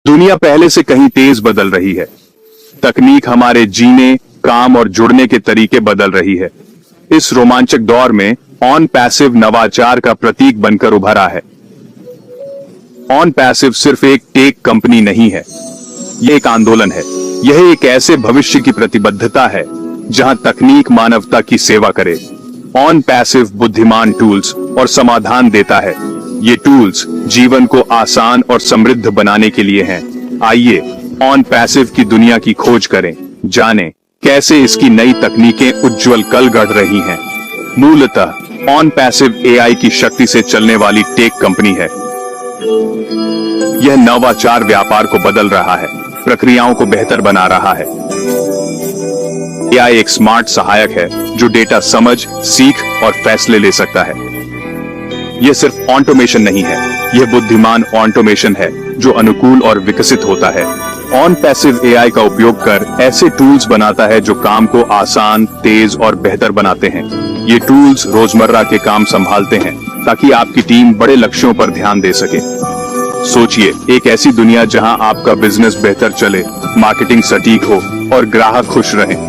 दुनिया पहले से कहीं तेज बदल रही है। तकनीक हमारे जीने, काम और जुड़ने के तरीके बदल रही है। इस रोमांचक दौर में ऑन पैसिव नवाचार का प्रतीक बनकर उभरा है। ऑन पैसिव सिर्फ एक टेक कंपनी नहीं है, यह एक आंदोलन है। यह एक ऐसे भविष्य की प्रतिबद्धता है जहां तकनीक मानवता की सेवा करे। ऑन पैसिव बुद्धिमान टूल्स और समाधान देता है। ये टूल्स जीवन को आसान और समृद्ध बनाने के लिए हैं। आइए ऑन पैसिव की दुनिया की खोज करें, जानें कैसे इसकी नई तकनीकें उज्जवल कल गढ़ रही हैं। मूलतः ऑन पैसिव एआई की शक्ति से चलने वाली टेक कंपनी है। यह नवाचार व्यापार को बदल रहा है, प्रक्रियाओं को बेहतर बना रहा है। एआई एक स्मार्ट सहायक है जो डेटा समझ, सीख और फैसले ले सकता है। यह सिर्फ ऑटोमेशन नहीं है, यह बुद्धिमान ऑटोमेशन है जो अनुकूल और विकसित होता है। ऑन पैसिव एआई का उपयोग कर ऐसे टूल्स बनाता है जो काम को आसान, तेज और बेहतर बनाते हैं। ये टूल्स रोजमर्रा के काम संभालते हैं ताकि आपकी टीम बड़े लक्ष्यों पर ध्यान दे सके। सोचिए, एक ऐसी दुनिया जहां आपका बिजनेस बेहतर चले, मार्केटिंग सटीक हो और ग्राहक खुश रहें।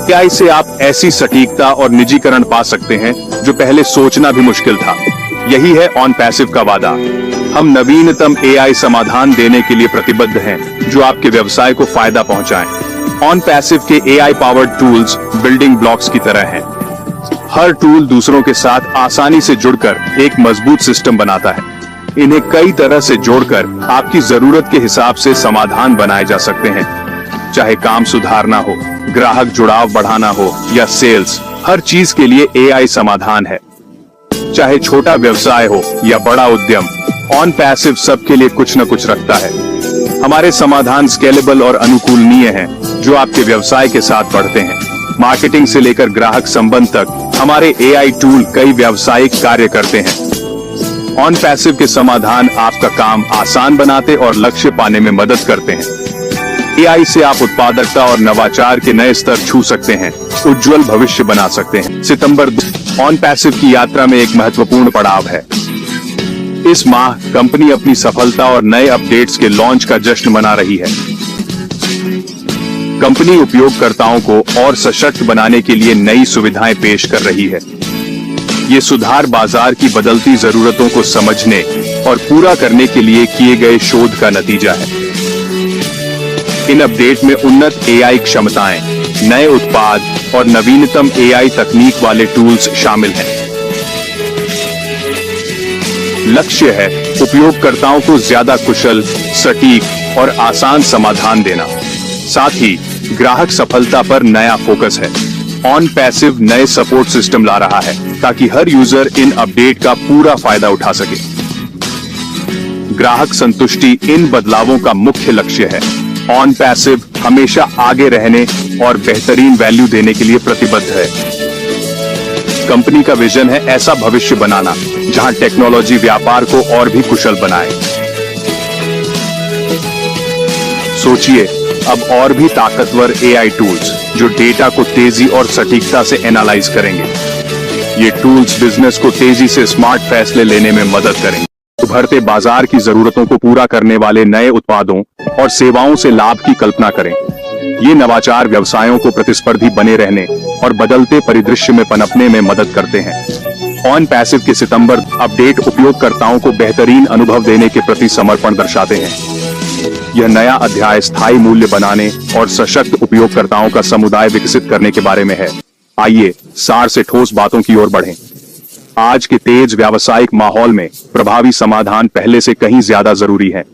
एआई से आप ऐसी सटीकता और निजीकरण पा सकते हैं जो पहले सोचना भी मुश्किल था। यही है ऑन पैसिव का वादा। हम नवीनतम एआई समाधान देने के लिए प्रतिबद्ध हैं जो आपके व्यवसाय को फायदा पहुंचाएं। ऑन पैसिव के AI powered tools building blocks की तरह हैं। हर टूल दूसरों के साथ आसानी से जुड़कर एक मजबूत सिस्टम बनाता है। इन्हें कई तरह से जोड़कर आपकी जरूरत के हिसाब से समाधान बनाए जा सकते हैं। चाहे काम सुधारना हो, ग्राहक जुड़ाव बढ़ाना हो या सेल्स, हर चीज के लिए एआई समाधान है। चाहे छोटा व्यवसाय हो या बड़ा उद्यम, ऑन पैसिव सबके लिए कुछ न कुछ रखता है। हमारे समाधान स्केलेबल और अनुकूलनीय हैं जो आपके व्यवसाय के साथ बढ़ते हैं। मार्केटिंग से लेकर ग्राहक संबंध तक हमारे एआई टूल कई व्यावसायिक कार्य करते हैं। ऑन पैसिव के समाधान आपका काम आसान बनाते और लक्ष्य पाने में मदद करते हैं। एआई से आप उत्पादकता और नवाचार के नए स्तर छू सकते हैं, उज्जवल भविष्य बना सकते हैं। सितंबर ऑन पैसिव की यात्रा में एक महत्वपूर्ण पड़ाव है। इस माह कंपनी अपनी सफलता और नए अपडेट्स के लॉन्च का जश्न मना रही है। कंपनी उपयोगकर्ताओं को और सशक्त बनाने के लिए नई सुविधाएं पेश कर रही है। ये सुधार बाजार की बदलती जरूरतों को समझने और पूरा करने के लिए किए गए शोध का नतीजा है। इन अपडेट में उन्नत एआई क्षमताएं, नए उत्पाद और नवीनतम एआई तकनीक वाले टूल्स शामिल हैं। लक्ष्य है उपयोगकर्ताओं को ज्यादा कुशल, सटीक और आसान समाधान देना। साथ ही ग्राहक सफलता पर नया फोकस है। ऑन पैसिव नए सपोर्ट सिस्टम ला रहा है ताकि हर यूजर इन अपडेट का पूरा फायदा उठा सके। ग्राहक संतुष्टि इन बदलावों का मुख्य लक्ष्य है। ऑन पैसिव हमेशा आगे रहने और बेहतरीन वैल्यू देने के लिए प्रतिबद्ध है। कंपनी का विजन है ऐसा भविष्य बनाना जहां टेक्नोलॉजी व्यापार को और भी कुशल बनाए। सोचिए, अब और भी ताकतवर एआई टूल्स जो डेटा को तेजी और सटीकता से एनालाइज करेंगे। ये टूल्स बिजनेस को तेजी से स्मार्ट फैसले लेने में मदद करेंगे। उभरते बाजार की जरूरतों को पूरा करने वाले नए उत्पादों और सेवाओं से लाभ की कल्पना करें। ये नवाचार व्यवसायों को प्रतिस्पर्धी बने रहने और बदलते परिदृश्य में पनपने में मदद करते हैं। ऑन पैसिव के सितंबर अपडेट उपयोगकर्ताओं को बेहतरीन अनुभव देने के प्रति समर्पण दर्शाते हैं। यह नया अध्याय स्थायी मूल्य बनाने और सशक्त उपयोगकर्ताओं का समुदाय विकसित करने के बारे में है। आइए सार से ठोस बातों की ओर बढ़ें। आज के तेज व्यावसायिक माहौल में प्रभावी समाधान पहले से कहीं ज्यादा जरूरी है।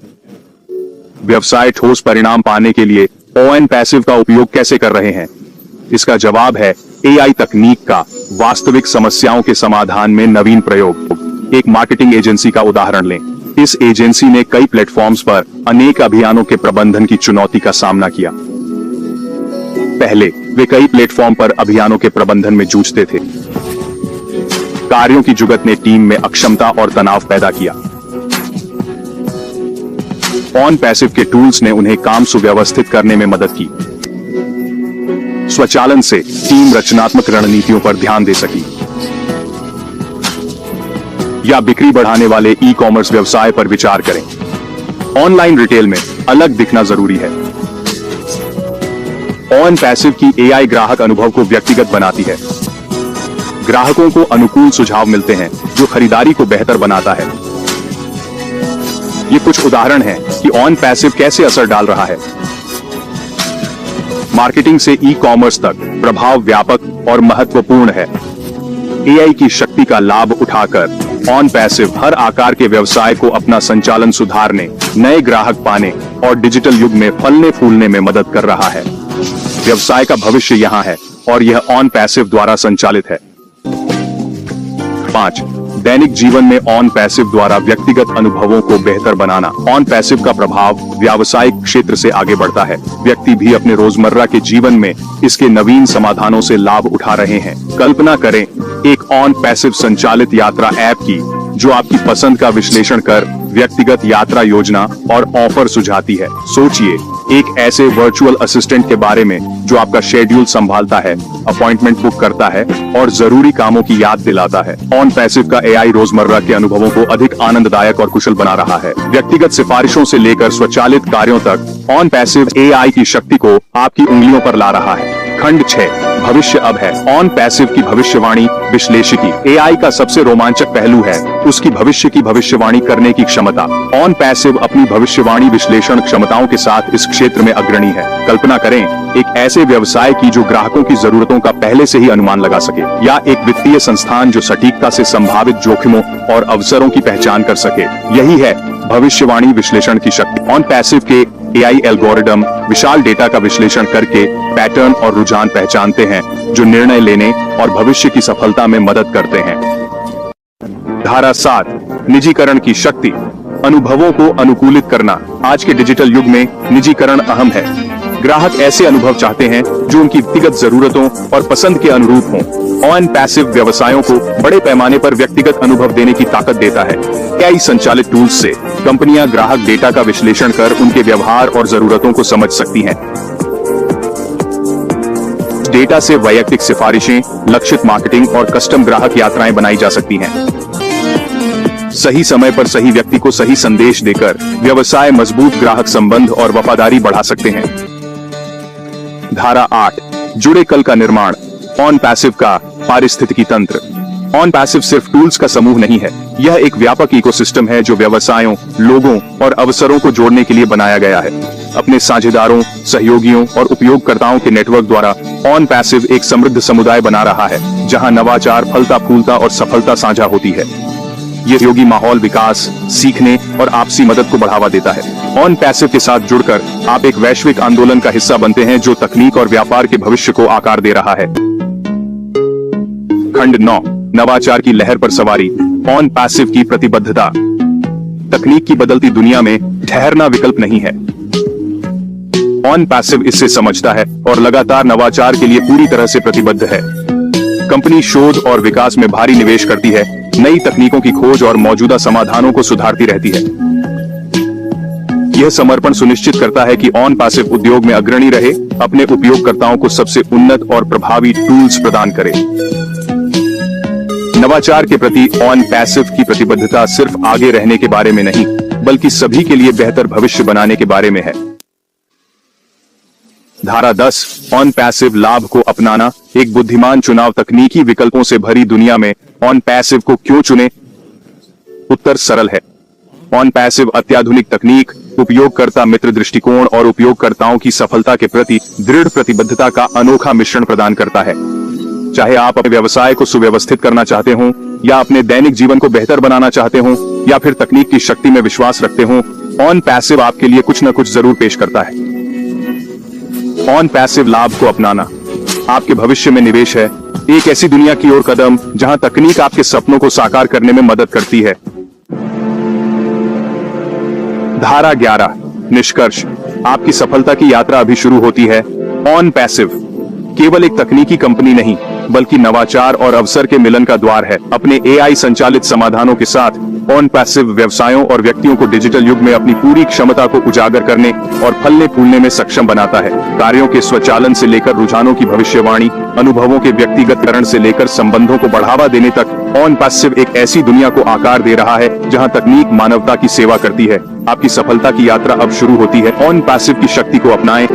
व्यवसाय ठोस परिणाम पाने के लिए ऑन पैसिव का उपयोग कैसे कर रहे हैं? इसका जवाब है एआई तकनीक का वास्तविक समस्याओं के समाधान में नवीन प्रयोग। एक मार्केटिंग एजेंसी का उदाहरण लें। इस एजेंसी ने कई प्लेटफॉर्म्स पर अनेक अभियानों के प्रबंधन की चुनौती का सामना किया। पहले वे कई प्लेटफॉर्म पर अभियानों के प्रबंधन में जूझते थे। कार्यों की जुगत ने टीम में अक्षमता और तनाव पैदा किया। ऑन पैसिव के टूल्स ने उन्हें काम सुव्यवस्थित करने में मदद की। स्वचालन से टीम रचनात्मक रणनीतियों पर ध्यान दे सकी। या बिक्री बढ़ाने वाले ई कॉमर्स व्यवसाय पर विचार करें। ऑनलाइन रिटेल में अलग दिखना जरूरी है। ऑन पैसिव की एआई ग्राहक अनुभव को व्यक्तिगत बनाती है। ग्राहकों को अनुकूल सुझाव मिलते हैं जो खरीदारी को बेहतर बनाता है। ये कुछ उदाहरण हैं कि ऑन पैसिव कैसे असर डाल रहा है। मार्केटिंग से ई कॉमर्स तक प्रभाव व्यापक और महत्वपूर्ण है। एआई की शक्ति का लाभ उठाकर ऑन पैसिव हर आकार के व्यवसाय को अपना संचालन सुधारने, नए ग्राहक पाने और डिजिटल युग में फलने फूलने में मदद कर रहा है। व्यवसाय का भविष्य यहां है और यह ऑन पैसिव द्वारा संचालित है। 5. दैनिक जीवन में ऑन पैसिव द्वारा व्यक्तिगत अनुभवों को बेहतर बनाना। ऑन पैसिव का प्रभाव व्यावसायिक क्षेत्र से आगे बढ़ता है। व्यक्ति भी अपने रोजमर्रा के जीवन में इसके नवीन समाधानों से लाभ उठा रहे हैं। कल्पना करें एक ऑन पैसिव संचालित यात्रा ऐप की जो आपकी पसंद का विश्लेषण कर व्यक्तिगत यात्रा योजना और ऑफर सुझाती है। सोचिए एक ऐसे वर्चुअल असिस्टेंट के बारे में जो आपका शेड्यूल संभालता है, अपॉइंटमेंट बुक करता है और जरूरी कामों की याद दिलाता है। ऑन पैसिव का एआई रोजमर्रा के अनुभवों को अधिक आनंददायक और कुशल बना रहा है। व्यक्तिगत सिफारिशों से लेकर स्वचालित कार्यों तक ऑन पैसिव एआई की शक्ति को आपकी उंगलियों पर ला रहा है। खंड 6 भविष्य अब है। ऑन पैसिव की भविष्यवाणी विश्लेषिकी। एआई का सबसे रोमांचक पहलू है उसकी भविष्य की भविष्यवाणी करने की क्षमता। ऑन पैसिव अपनी भविष्यवाणी विश्लेषण क्षमताओं के साथ इस क्षेत्र में अग्रणी है। कल्पना करें एक ऐसे व्यवसाय की जो ग्राहकों की जरूरतों का पहले से ही अनुमान लगा सके, या एक वित्तीय संस्थान जो सटीकता से संभावित जोखिमों और अवसरों की पहचान कर सके। यही है भविष्यवाणी विश्लेषण की शक्ति। ऑन पैसिव के एआई एल्गोरिदम विशाल डेटा का विश्लेषण करके पैटर्न और रुझान पहचानते हैं जो निर्णय लेने और भविष्य की सफलता में मदद करते हैं। धारा 7 निजीकरण की शक्ति। अनुभवों को अनुकूलित करना। आज के डिजिटल युग में निजीकरण अहम है। ग्राहक ऐसे अनुभव चाहते हैं जो उनकी व्यक्तिगत जरूरतों और पसंद के अनुरूप हों। ऑन पैसिव व्यवसायों को बड़े पैमाने पर व्यक्तिगत अनुभव देने की ताकत देता है। एआई संचालित टूल्स से कंपनियां ग्राहक डेटा का विश्लेषण कर उनके व्यवहार और जरूरतों को समझ सकती हैं। डेटा से वैयक्तिक सिफारिशें, लक्षित मार्केटिंग और कस्टम ग्राहक यात्राएं बनाई जा सकती हैं। सही समय पर सही व्यक्ति को सही संदेश देकर व्यवसाय मजबूत ग्राहक संबंध और वफादारी बढ़ा सकते हैं। धारा 8 जुड़े कल का निर्माण। ऑन पैसिव का पारिस्थितिकी तंत्र। ऑन पैसिव सिर्फ टूल्स का समूह नहीं है, यह एक व्यापक इकोसिस्टम है जो व्यवसायों, लोगों और अवसरों को जोड़ने के लिए बनाया गया है। अपने साझेदारों, सहयोगियों और उपयोगकर्ताओं के नेटवर्क द्वारा ऑन पैसिव एक समृद्ध समुदाय बना रहा है जहां नवाचार फलता फूलता और सफलता साझा होती है। ये सहयोगी माहौल विकास, सीखने और आपसी मदद को बढ़ावा देता है। ऑन पैसिव के साथ जुड़कर आप एक वैश्विक आंदोलन का हिस्सा बनते हैं जो तकनीक और व्यापार के भविष्य को आकार दे रहा है। खंड 9 नवाचार की लहर पर सवारी। ऑन पैसिव की प्रतिबद्धता। तकनीक की बदलती दुनिया में ठहरना विकल्प नहीं है। ऑन पैसिव इससे समझता है और लगातार नवाचार के लिए पूरी तरह से प्रतिबद्ध है। कंपनी शोध और विकास में भारी निवेश करती है, नई तकनीकों की खोज और मौजूदा समाधानों को सुधारती रहती है। यह समर्पण सुनिश्चित करता है कि ऑन पैसिव उद्योग में अग्रणी रहे, अपने उपयोगकर्ताओं को सबसे उन्नत और प्रभावी टूल्स प्रदान करे। नवाचार के प्रति ऑन पैसिव की प्रतिबद्धता सिर्फ आगे रहने के बारे में नहीं, बल्कि सभी के लिए बेहतर भविष्य बनाने के बारे में है। धारा 10 ऑन पैसिव लाभ को अपनाना। एक बुद्धिमान चुनाव। तकनीकी विकल्पों से भरी दुनिया में ऑन पैसिव को क्यों चुने? उत्तर सरल है। ऑन पैसिव अत्याधुनिक तकनीक, उपयोगकर्ता मित्र दृष्टिकोण और उपयोगकर्ताओं की सफलता के प्रति दृढ़ प्रतिबद्धता का अनोखा मिश्रण प्रदान करता है। चाहे आप अपने व्यवसाय को सुव्यवस्थित करना चाहते हो, या अपने दैनिक जीवन को बेहतर बनाना चाहते हो, या फिर तकनीक की शक्ति में विश्वास रखते हो, ऑन पैसिव आपके लिए कुछ न कुछ जरूर पेश करता है। ऑन पैसिव लाभ को अपनाना आपके भविष्य में निवेश है। एक ऐसी दुनिया की ओर कदम जहां तकनीक आपके सपनों को साकार करने में मदद करती है। धारा 11 निष्कर्ष। आपकी सफलता की यात्रा अभी शुरू होती है। ऑन पैसिव केवल एक तकनीकी कंपनी नहीं, बल्कि नवाचार और अवसर के मिलन का द्वार है। अपने एआई संचालित समाधानों के साथ ऑन पैसिव व्यवसायों और व्यक्तियों को डिजिटल युग में अपनी पूरी क्षमता को उजागर करने और फलने फूलने में सक्षम बनाता है। कार्यों के स्वचालन से लेकर रुझानों की भविष्यवाणी, अनुभवों के व्यक्तिगतकरण से लेकर संबंधों को बढ़ावा देने तक ऑन पैसिव एक ऐसी दुनिया को आकार दे रहा है जहां तकनीक मानवता की सेवा करती है। आपकी सफलता की यात्रा अब शुरू होती है। ऑन पैसिव की शक्ति को अपनाएं